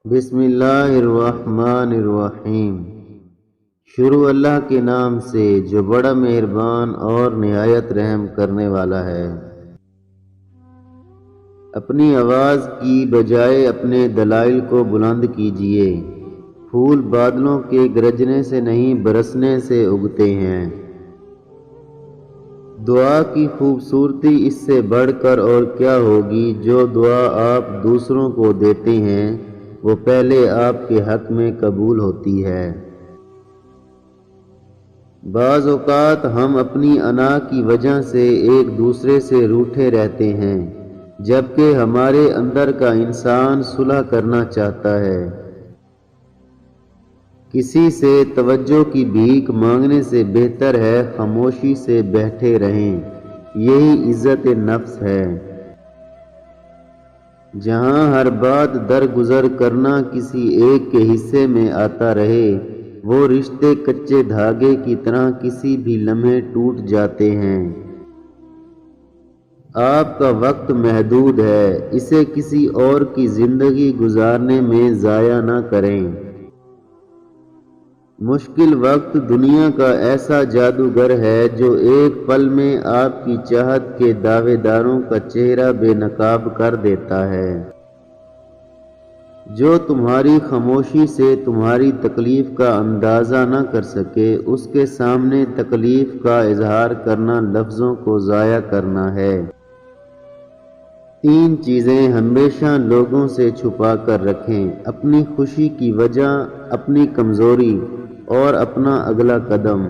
بسم اللہ الرحمن الرحیم۔ شروع اللہ کے نام سے جو بڑا مہربان اور نہایت رحم کرنے والا ہے۔ اپنی آواز کی بجائے اپنے دلائل کو بلند کیجیے۔ پھول بادلوں کے گرجنے سے نہیں برسنے سے اگتے ہیں۔ دعا کی خوبصورتی اس سے بڑھ کر اور کیا ہوگی؟ جو دعا آپ دوسروں کو دیتے ہیں وہ پہلے آپ کے حق میں قبول ہوتی ہے۔ بعض اوقات ہم اپنی انا کی وجہ سے ایک دوسرے سے روٹھے رہتے ہیں، جبکہ ہمارے اندر کا انسان صلح کرنا چاہتا ہے۔ کسی سے توجہ کی بھیک مانگنے سے بہتر ہے خاموشی سے بیٹھے رہیں، یہی عزت نفس ہے۔ جہاں ہر بات درگزر کرنا کسی ایک کے حصے میں آتا رہے، وہ رشتے کچے دھاگے کی طرح کسی بھی لمحے ٹوٹ جاتے ہیں۔ آپ کا وقت محدود ہے، اسے کسی اور کی زندگی گزارنے میں ضائع نہ کریں۔ مشکل وقت دنیا کا ایسا جادوگر ہے جو ایک پل میں آپ کی چاہت کے دعوے داروں کا چہرہ بے نقاب کر دیتا ہے۔ جو تمہاری خاموشی سے تمہاری تکلیف کا اندازہ نہ کر سکے، اس کے سامنے تکلیف کا اظہار کرنا لفظوں کو ضائع کرنا ہے۔ 3 چیزیں ہمیشہ لوگوں سے چھپا کر رکھیں: اپنی خوشی کی وجہ، اپنی کمزوری اور اپنا اگلا قدم۔